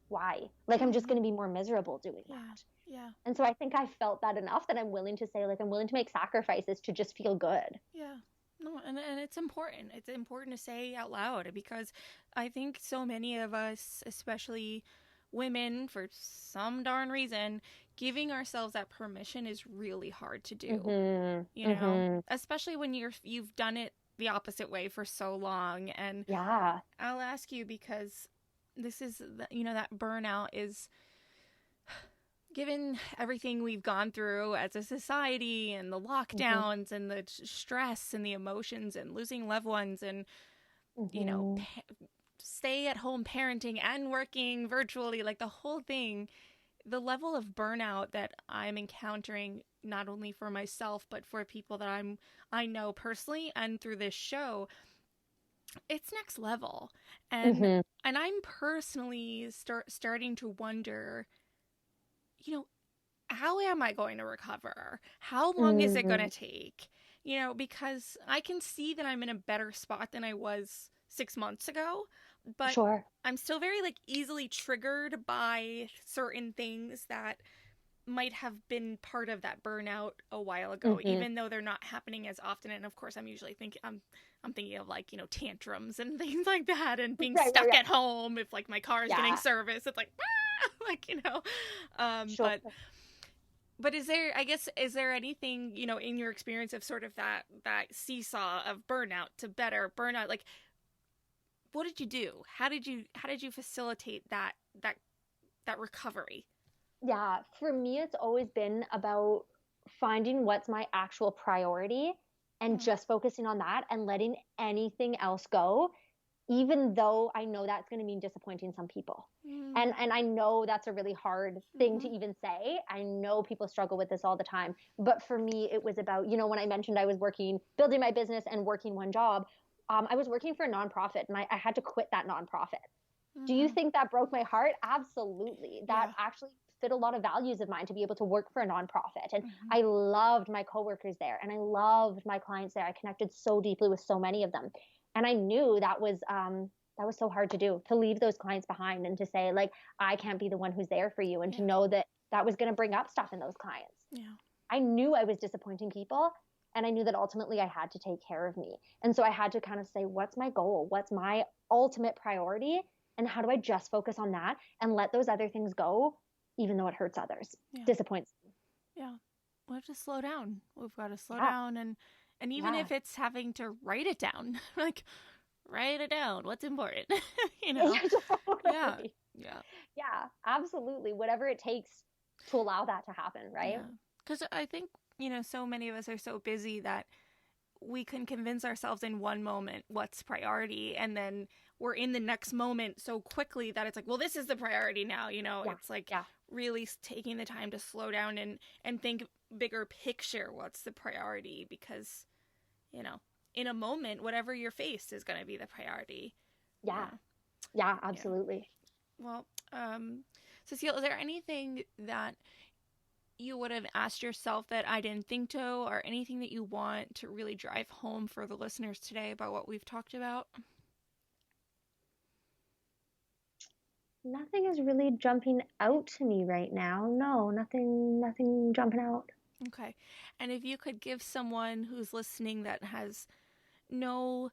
why? Like, I'm just going to be more miserable doing that. Yeah. And so I think I felt that enough that I'm willing to say, like, I'm willing to make sacrifices to just feel good. Yeah. No, and it's important. It's important to say out loud, because I think so many of us, especially women, for some darn reason, giving ourselves that permission is really hard to do. Especially when you've done it the opposite way for so long. And yeah, I'll ask you, because this is, that burnout is, given everything we've gone through as a society and the lockdowns and the stress and the emotions and losing loved ones and, stay at home parenting and working virtually, like the whole thing, the level of burnout that I'm encountering, not only for myself, but for people that I know personally and through this show, it's next level. And I'm personally starting to wonder, how am I going to recover? How long is it going to take? Because I can see that I'm in a better spot than I was 6 months ago, but sure. I'm still very easily triggered by certain things that might have been part of that burnout a while ago, even though they're not happening as often. And of course, I'm usually thinking, I'm thinking of tantrums and things like that, and being stuck at home if my car is getting service. It's Sure. But is there anything, in your experience of sort of that seesaw of burnout to better burnout? Like, what did you do? How did you facilitate that recovery? Yeah, for me, it's always been about finding what's my actual priority and just focusing on that and letting anything else go, even though I know that's going to mean disappointing some people. And I know that's a really hard thing to even say. I know people struggle with this all the time. But for me, it was about, when I mentioned I was building my business and working one job, I was working for a nonprofit, and I had to quit that nonprofit. Do you think that broke my heart? Absolutely. That actually fit a lot of values of mine to be able to work for a nonprofit. And I loved my coworkers there, and I loved my clients there. I connected so deeply with so many of them. And I knew that was so hard to do, to leave those clients behind and to say, I can't be the one who's there for you, and to know that was going to bring up stuff in those clients. Yeah. I knew I was disappointing people, and I knew that ultimately I had to take care of me. And so I had to kind of say, what's my goal? What's my ultimate priority? And how do I just focus on that and let those other things go, even though it hurts others, disappoints me. Yeah. We have to slow down. We've got to slow Yeah. down. And even if it's having to write it down, like, write it down. What's important? You know? Yeah. Yeah. Yeah, absolutely. Whatever it takes to allow that to happen, right? Because I think, you know, so many of us are so busy that we can convince ourselves in one moment what's priority, and then we're in the next moment so quickly that it's like, well, this is the priority now, you know. It's like really taking the time to slow down and think bigger picture, what's the priority, because, you know, in a moment, whatever you're faced is going to be the priority. Yeah, absolutely. Well, Cecile, is there anything that you would have asked yourself that I didn't think to, or anything that you want to really drive home for the listeners today about what we've talked about? Nothing is really jumping out to me right now. No, nothing jumping out. Okay. And if you could give someone who's listening that has no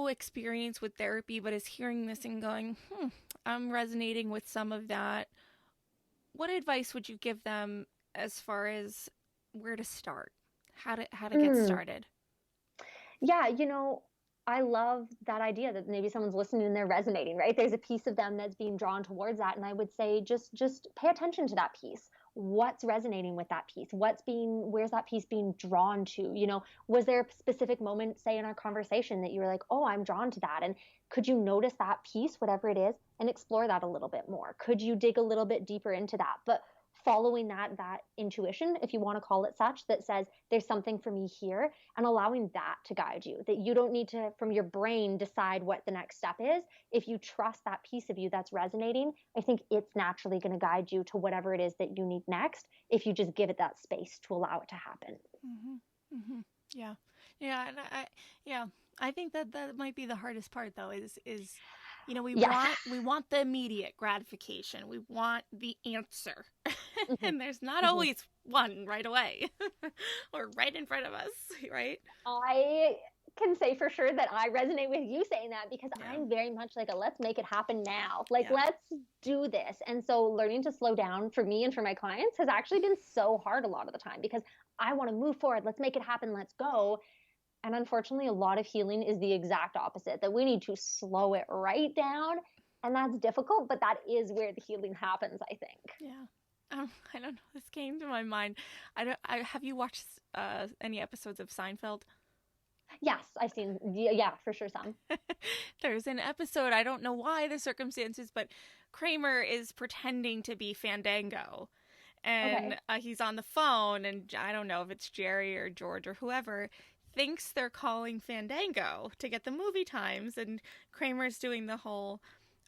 experience with therapy, but is hearing this and going, I'm resonating with some of that, what advice would you give them as far as where to start, how to get started? Yeah, you know, I love that idea that maybe someone's listening and they're resonating, right? There's a piece of them that's being drawn towards that. And I would say just pay attention to that piece. What's resonating with that piece? Where's that piece being drawn to? You know, was there a specific moment, say in our conversation, that you were like, oh, I'm drawn to that? And could you notice that piece, whatever it is, and explore that a little bit more? Could you dig a little bit deeper into that? But following that intuition, if you want to call it such, that says there's something for me here, and allowing that to guide you, that you don't need to, from your brain, decide what the next step is. If you trust that piece of you that's resonating, I think it's naturally going to guide you to whatever it is that you need next, if you just give it that space to allow it to happen. Yeah. And I think that might be the hardest part, though, is you know, we want the immediate gratification. We want the answer. And there's not always one right away or right in front of us, right? I can say for sure that I resonate with you saying that, because I'm very much like let's make it happen now. Let's do this. And so learning to slow down for me and for my clients has actually been so hard a lot of the time, because I want to move forward. Let's make it happen. Let's go. And unfortunately, a lot of healing is the exact opposite, that we need to slow it right down. And that's difficult, but that is where the healing happens, I think. Yeah. I don't know. This came to my mind. Have you watched any episodes of Seinfeld? Yes, I've seen, for sure some. There's an episode, I don't know why the circumstances, but Kramer is pretending to be Fandango. And he's on the phone, and I don't know if it's Jerry or George or whoever thinks they're calling Fandango to get the movie times, and Kramer's doing the whole,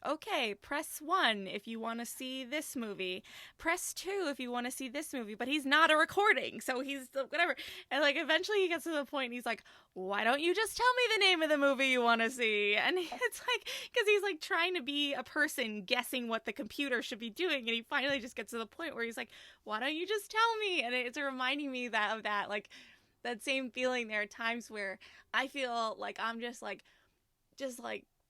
okay, press 1 if you want to see this movie, press 2 if you want to see this movie, but he's not a recording, so he's whatever. And like eventually he gets to the point and he's like, why don't you just tell me the name of the movie you want to see? And it's like, because he's like trying to be a person guessing what the computer should be doing, and he finally just gets to the point where he's like, why don't you just tell me? And it's reminding me of that, like that same feeling. There are times where I feel like I'm just like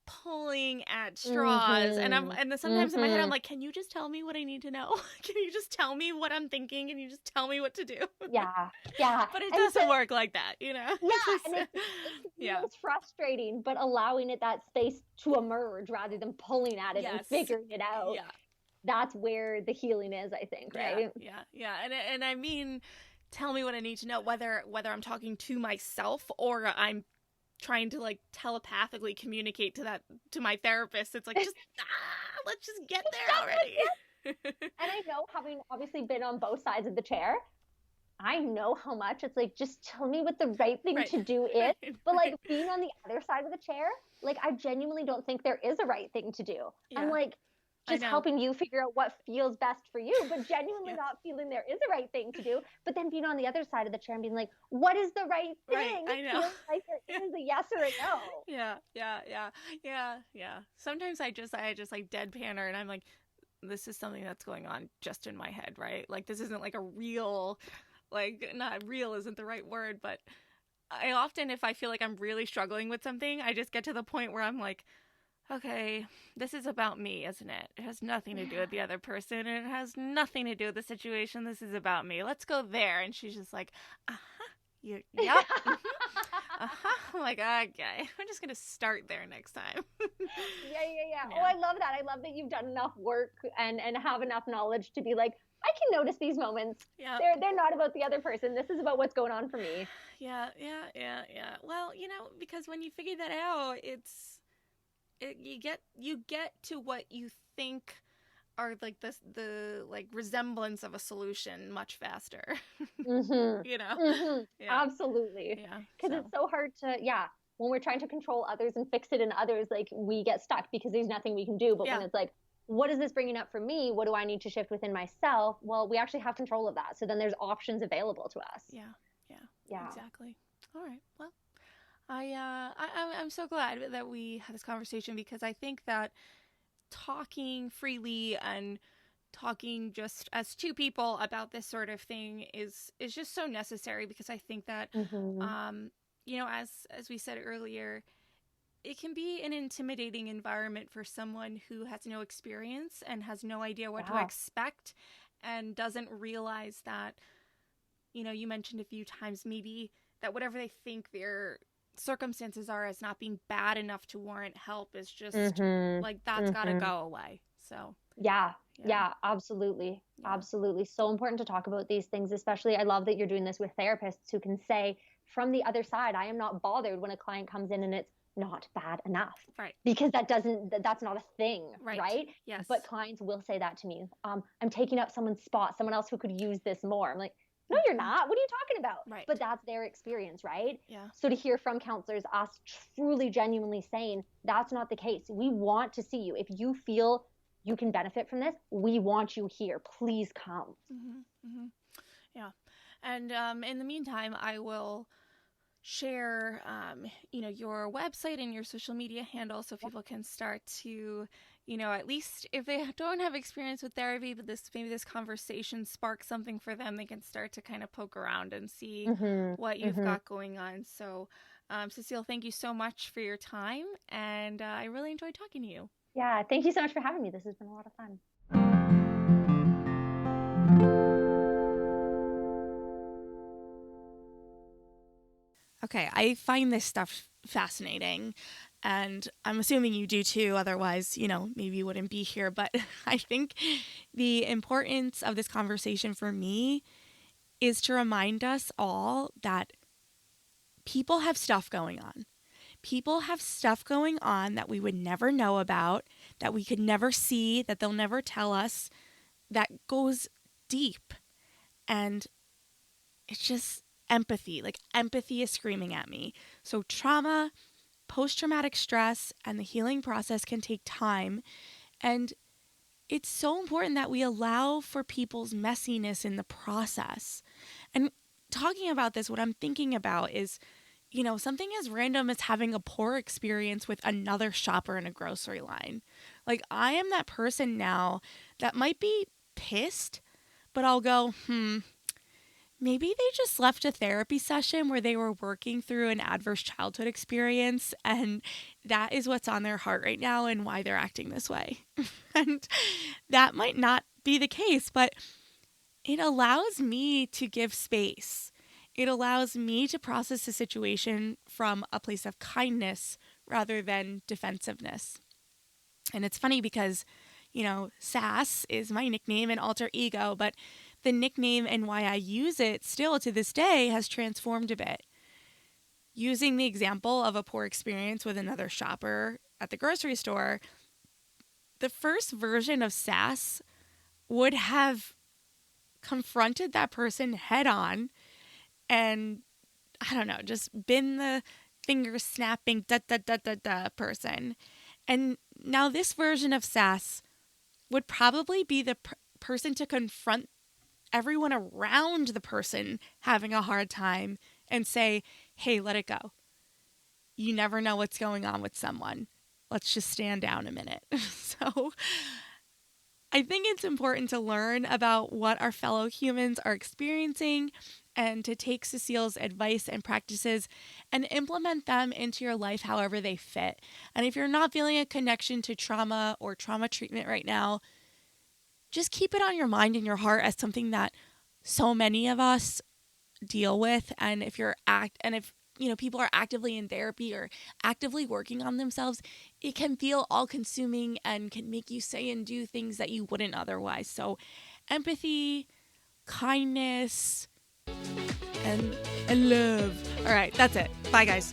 pulling at straws, and then sometimes in my head I'm like, can you just tell me what I need to know? Can you just tell me what I'm thinking? Can you just tell me what to do? Yeah But it doesn't work like that, you know. And it's frustrating, but allowing it that space to emerge rather than pulling at it and figuring it out, that's where the healing is, I think, right? And I mean, tell me what I need to know, whether I'm talking to myself or I'm trying to like telepathically communicate to my therapist. It's like, just let's just get there already. And I know, having obviously been on both sides of the chair, I know how much it's like, just tell me what the right thing to do is. But like being on the other side of the chair, like I genuinely don't think there is a right thing to do. I'm like just helping you figure out what feels best for you, but genuinely not feeling there is a right thing to do. But then being on the other side of the chair and being like, what is the right thing? Right, I know. Feels like there is a yes or a no. Yeah. Sometimes I just like deadpan her, and I'm like, this is something that's going on just in my head, right? Like this isn't like a real, like, not real isn't the right word, but I often, if I feel like I'm really struggling with something, I just get to the point where I'm like, okay, this is about me, isn't it? It has nothing to do with the other person. And it has nothing to do with the situation. This is about me. Let's go there. And she's just like, uh-huh. Yep. Uh-huh. I'm like, okay. I'm just going to start there next time. Yeah. Oh, I love that. I love that you've done enough work and have enough knowledge to be like, I can notice these moments. Yeah. They're not about the other person. This is about what's going on for me. Yeah. Well, because when you figure that out, you get to what you think are like the like resemblance of a solution much faster. Mm-hmm. Yeah. Absolutely. Yeah. Because it's so hard to, when we're trying to control others and fix it in others, like we get stuck because there's nothing we can do. But when it's like, what is this bringing up for me? What do I need to shift within myself? Well, we actually have control of that. So then there's options available to us. Yeah. Exactly. All right. Well, I'm so glad that we had this conversation, because I think that talking freely and talking just as two people about this sort of thing is just so necessary, because I think that as we said earlier, it can be an intimidating environment for someone who has no experience and has no idea what to expect, and doesn't realize that, you mentioned a few times maybe that whatever they think their circumstances are as not being bad enough to warrant help is just like, that's got to go away. So yeah, absolutely. Absolutely. So important to talk about these things, especially I love that you're doing this with therapists who can say from the other side, I am not bothered when a client comes in and it's not bad enough. Right. Because that's not a thing. Right? Yes. But clients will say that to me. I'm taking up someone's spot, someone else who could use this more. I'm like, no, you're not. What are you talking about? Right. But that's their experience, right? Yeah. So to hear from counselors, us truly, genuinely saying that's not the case. We want to see you. If you feel you can benefit from this, we want you here. Please come. Yeah. And in the meantime, I will share, your website and your social media handle, so people can start to, at least if they don't have experience with therapy, but maybe this conversation sparks something for them, they can start to kind of poke around and see what you've got going on. So, Cecile, thank you so much for your time, and I really enjoyed talking to you. Yeah, thank you so much for having me. This has been a lot of fun. Okay, I find this stuff fascinating, and I'm assuming you do too. Otherwise, maybe you wouldn't be here. But I think the importance of this conversation for me is to remind us all that people have stuff going on. People have stuff going on that we would never know about, that we could never see, that they'll never tell us, that goes deep. And it's just empathy. Like, empathy is screaming at me. So trauma, post-traumatic stress, and the healing process can take time. And it's so important that we allow for people's messiness in the process. And talking about this, what I'm thinking about is, something as random as having a poor experience with another shopper in a grocery line. Like, I am that person now that might be pissed, but I'll go, maybe they just left a therapy session where they were working through an adverse childhood experience, and that is what's on their heart right now and why they're acting this way. And that might not be the case, but it allows me to give space. It allows me to process the situation from a place of kindness rather than defensiveness. And it's funny because, Sass is my nickname and alter ego, but the nickname and why I use it still to this day has transformed a bit. Using the example of a poor experience with another shopper at the grocery store, the first version of Sass would have confronted that person head on and, I don't know, just been the finger snapping person. And now this version of Sass would probably be the person to confront everyone around the person having a hard time and say, hey, let it go. You never know what's going on with someone. Let's just stand down a minute. So I think it's important to learn about what our fellow humans are experiencing and to take Cecile's advice and practices and implement them into your life however they fit. And if you're not feeling a connection to trauma or trauma treatment right now, just keep it on your mind and your heart as something that so many of us deal with. And if people are actively in therapy or actively working on themselves, it can feel all consuming and can make you say and do things that you wouldn't otherwise. So empathy, kindness, and love. All right, that's it. Bye, guys.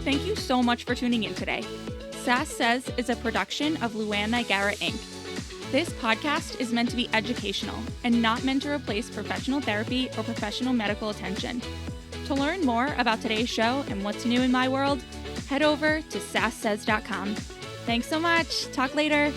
Thank you so much for tuning in today. Sass Says is a production of Luann Nigara, Inc. This podcast is meant to be educational and not meant to replace professional therapy or professional medical attention. To learn more about today's show and what's new in my world, head over to sasssays.com. Thanks so much. Talk later.